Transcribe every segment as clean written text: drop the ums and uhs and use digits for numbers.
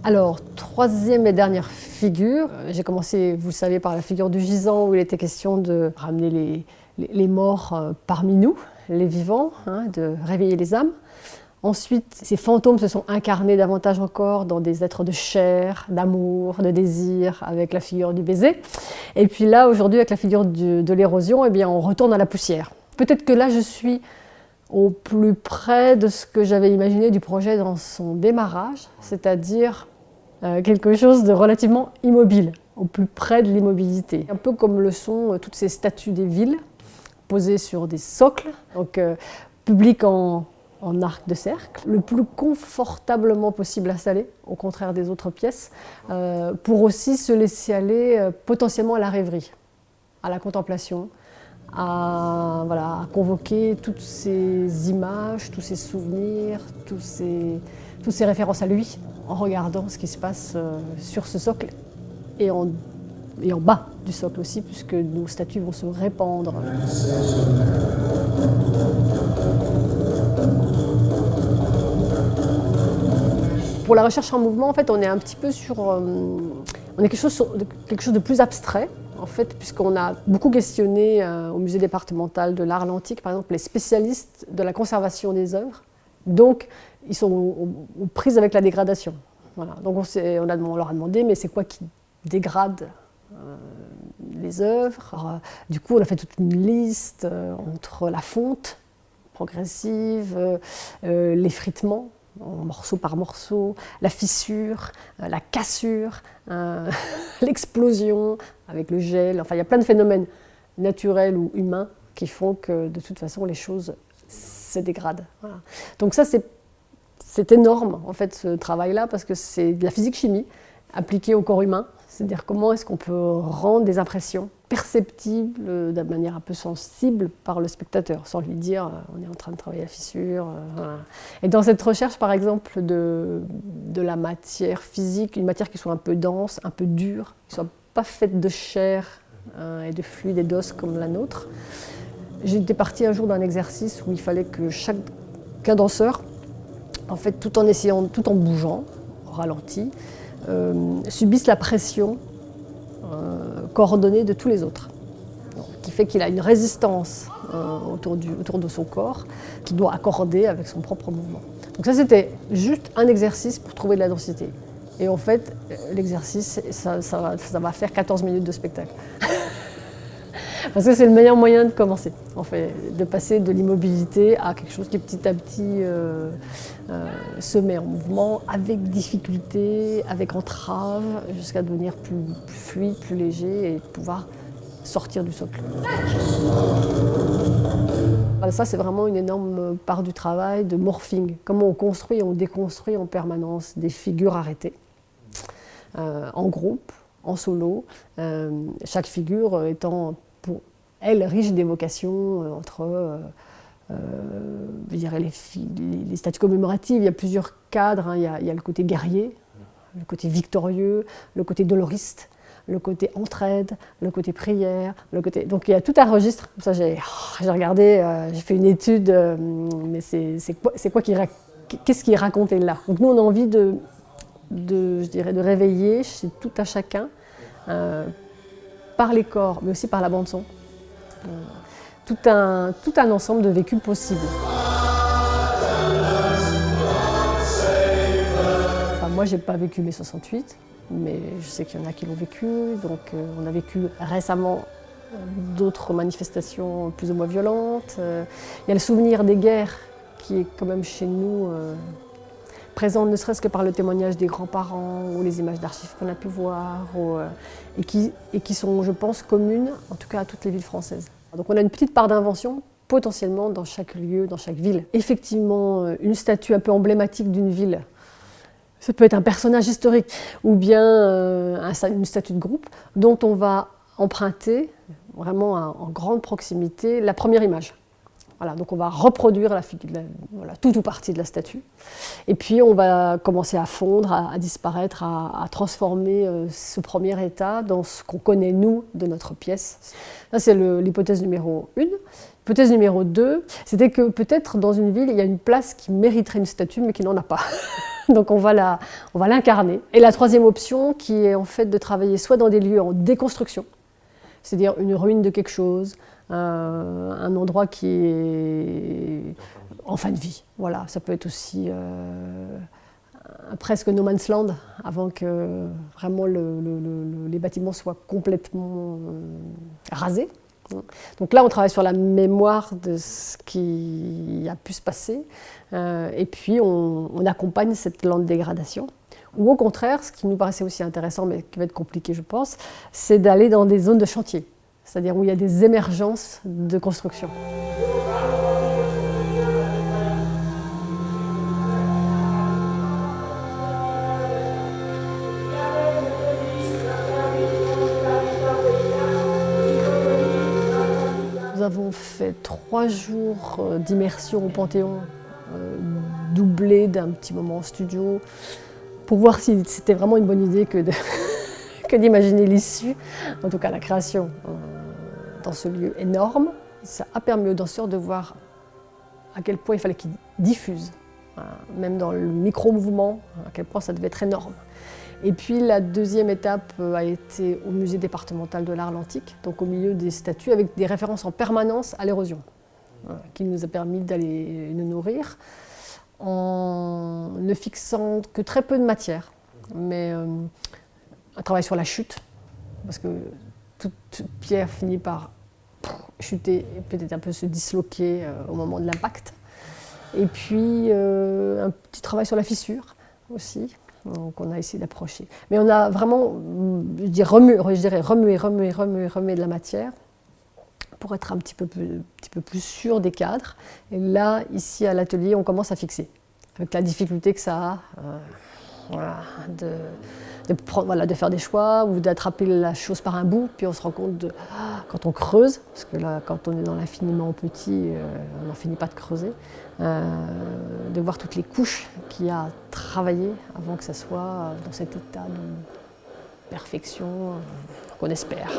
Alors, troisième et dernière figure, j'ai commencé, vous le savez, par la figure du gisant où il était question de ramener les morts parmi nous, les vivants, hein, de réveiller les âmes. Ensuite, ces fantômes se sont incarnés davantage encore dans des êtres de chair, d'amour, de désir, avec la figure du baiser. Et puis là, aujourd'hui, avec la figure de l'érosion, eh bien, on retourne à la poussière. Peut-être que là, je suis au plus près de ce que j'avais imaginé du projet dans son démarrage, c'est-à-dire quelque chose de relativement immobile, au plus près de l'immobilité. Un peu comme le sont toutes ces statues des villes, posées sur des socles, donc publiques en arc de cercle, le plus confortablement possible installé, au contraire des autres pièces, pour aussi se laisser aller potentiellement à la rêverie, à la contemplation, à convoquer toutes ces images, tous ces souvenirs, toutes ces références à lui, en regardant ce qui se passe sur ce socle et en bas du socle aussi, puisque nos statues vont se répandre. Pour la recherche en mouvement, en fait, on est un petit peu sur, on est quelque chose de plus abstrait, en fait, puisqu'on a beaucoup questionné au musée départemental de l'art à l'antique, par exemple, les spécialistes de la conservation des œuvres. Donc, ils sont aux prises avec la dégradation. Voilà. Donc, on leur a demandé, mais c'est quoi qui dégrade les œuvres? Alors, du coup, on a fait toute une liste entre la fonte progressive, l'effritement, morceau par morceau, la fissure, la cassure, l'explosion avec le gel. Enfin, il y a plein de phénomènes naturels ou humains qui font que, de toute façon, les choses se dégradent. Voilà. Donc ça, c'est énorme, en fait, ce travail-là, parce que c'est de la physique-chimie appliquée au corps humain. C'est-à-dire comment est-ce qu'on peut rendre des impressions perceptibles de manière un peu sensible par le spectateur, sans lui dire on est en train de travailler la fissure. Voilà. Et dans cette recherche, par exemple, de la matière physique, une matière qui soit un peu dense, un peu dure, qui ne soit pas faite de chair et de fluide et d'os comme la nôtre, j'étais partie un jour d'un exercice où il fallait que qu'un danseur, en fait, tout en bougeant, au ralenti, subisse la pression coordonnée de tous les autres, donc, qui fait qu'il a une résistance autour de son corps qu'il doit accorder avec son propre mouvement. Donc ça, c'était juste un exercice pour trouver de la densité. Et en fait, l'exercice, ça va faire 14 minutes de spectacle. Parce que c'est le meilleur moyen de commencer, en fait, de passer de l'immobilité à quelque chose qui petit à petit se met en mouvement avec difficulté, avec entrave, jusqu'à devenir plus fluide, plus léger et pouvoir sortir du socle. Ça, c'est vraiment une énorme part du travail de morphing. Comment on construit et on déconstruit en permanence des figures arrêtées, en groupe, en solo, chaque figure étant pour elle riche d'évocations entre je dirais les statues commémoratives. Il y a plusieurs cadres, hein. Il y a le côté guerrier, le côté victorieux, le côté doloriste, le côté entraide, le côté prière, donc il y a tout un registre. Ça, j'ai regardé, j'ai fait une étude, mais qu'est-ce qui est raconté là? Donc nous, on a envie de réveiller chez tout un chacun, par les corps, mais aussi par la bande-son, tout un ensemble de vécus possibles. Enfin, moi, j'ai pas vécu mai 68, mais je sais qu'il y en a qui l'ont vécu. Donc, on a vécu récemment d'autres manifestations plus ou moins violentes. Il y a le souvenir des guerres qui est quand même chez nous présent, ne serait-ce que par le témoignage des grands-parents ou les images d'archives qu'on a pu voir, et qui sont, je pense, communes, en tout cas à toutes les villes françaises. Donc on a une petite part d'invention, potentiellement, dans chaque lieu, dans chaque ville. Effectivement, une statue un peu emblématique d'une ville, ça peut être un personnage historique, ou bien une statue de groupe, dont on va emprunter, vraiment en grande proximité, la première image. Voilà, donc on va reproduire tout ou partie de la statue. Et puis on va commencer à fondre, à disparaître, à transformer ce premier état dans ce qu'on connaît, nous, de notre pièce. Ça, c'est l'hypothèse numéro 1. Hypothèse numéro 2, c'était que peut-être dans une ville, il y a une place qui mériterait une statue, mais qui n'en a pas. Donc on va l'incarner. Et la troisième option qui est en fait de travailler soit dans des lieux en déconstruction, c'est-à-dire une ruine de quelque chose, un endroit qui est en fin de vie. Voilà, ça peut être aussi presque no man's land avant que vraiment les bâtiments soient complètement rasés. Donc là, on travaille sur la mémoire de ce qui a pu se passer et puis on accompagne cette lente dégradation. Ou au contraire, ce qui nous paraissait aussi intéressant, mais qui va être compliqué, je pense, c'est d'aller dans des zones de chantier, c'est-à-dire où il y a des émergences de construction. Nous avons fait 3 jours d'immersion au Panthéon, doublé d'un petit moment en studio, pour voir si c'était vraiment une bonne idée que d'imaginer l'issue, en tout cas la création dans ce lieu énorme. Ça a permis aux danseurs de voir à quel point il fallait qu'ils diffusent, même dans le micro-mouvement, à quel point ça devait être énorme. Et puis la deuxième étape a été au musée départemental de l'art l'Antique, donc au milieu des statues, avec des références en permanence à l'érosion, qui nous a permis d'aller nous nourrir, en ne fixant que très peu de matière, mais un travail sur la chute, parce que toute pierre finit par chuter et peut-être un peu se disloquer au moment de l'impact. Et puis un petit travail sur la fissure aussi, qu'on a essayé d'approcher. Mais on a vraiment, je dirais, remué de la matière pour être un petit peu plus sûr des cadres. Et là, ici à l'atelier, on commence à fixer, avec la difficulté que ça a de faire des choix ou d'attraper la chose par un bout, puis on se rend compte quand on creuse, parce que là, quand on est dans l'infiniment petit, on n'en finit pas de creuser, de voir toutes les couches qu'il y a à travailler avant que ça soit dans cet état de perfection qu'on espère.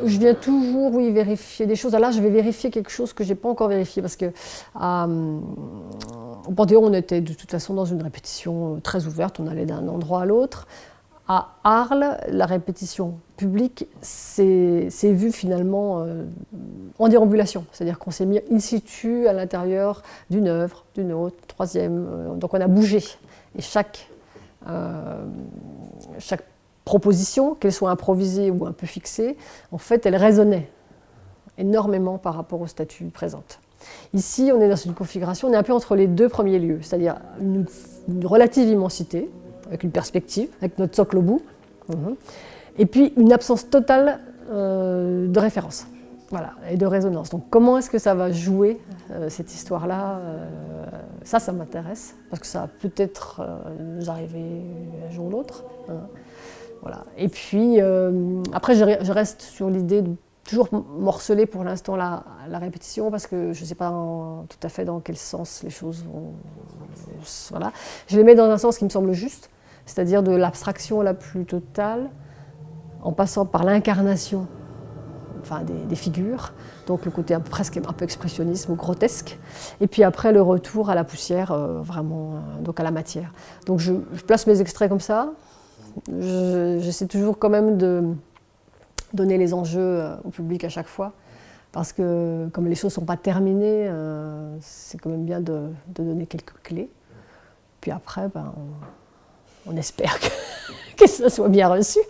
Je viens toujours vérifier des choses. Là, je vais vérifier quelque chose que je n'ai pas encore vérifié parce que au Panthéon, on était de toute façon dans une répétition très ouverte, on allait d'un endroit à l'autre. À Arles, la répétition publique s'est vue finalement en déambulation, c'est-à-dire qu'on s'est mis in situ à l'intérieur d'une œuvre, d'une autre, troisième, donc on a bougé. Et chaque proposition, qu'elle soit improvisée ou un peu fixée, en fait, elle résonnait énormément par rapport aux statues présentes. Ici, on est dans une configuration, on est un peu entre les deux premiers lieux, c'est-à-dire une relative immensité, avec une perspective, avec notre socle au bout, et puis une absence totale de référence, voilà, et de résonance. Donc comment est-ce que ça va jouer, cette histoire-là ça m'intéresse, parce que ça va peut-être nous arriver un jour ou l'autre. Voilà. Et puis, après, je reste sur l'idée de toujours morceler pour l'instant la répétition, parce que je ne sais pas tout à fait dans quel sens les choses vont. Voilà. Je les mets dans un sens qui me semble juste, c'est-à-dire de l'abstraction la plus totale, en passant par l'incarnation des figures, donc le côté presque un peu expressionnisme ou grotesque, et puis après le retour à la poussière, donc à la matière. Donc je place mes extraits comme ça. J'essaie toujours quand même de donner les enjeux au public à chaque fois, parce que comme les choses ne sont pas terminées, c'est quand même bien de donner quelques clés. Puis après, on espère que ça soit bien reçu.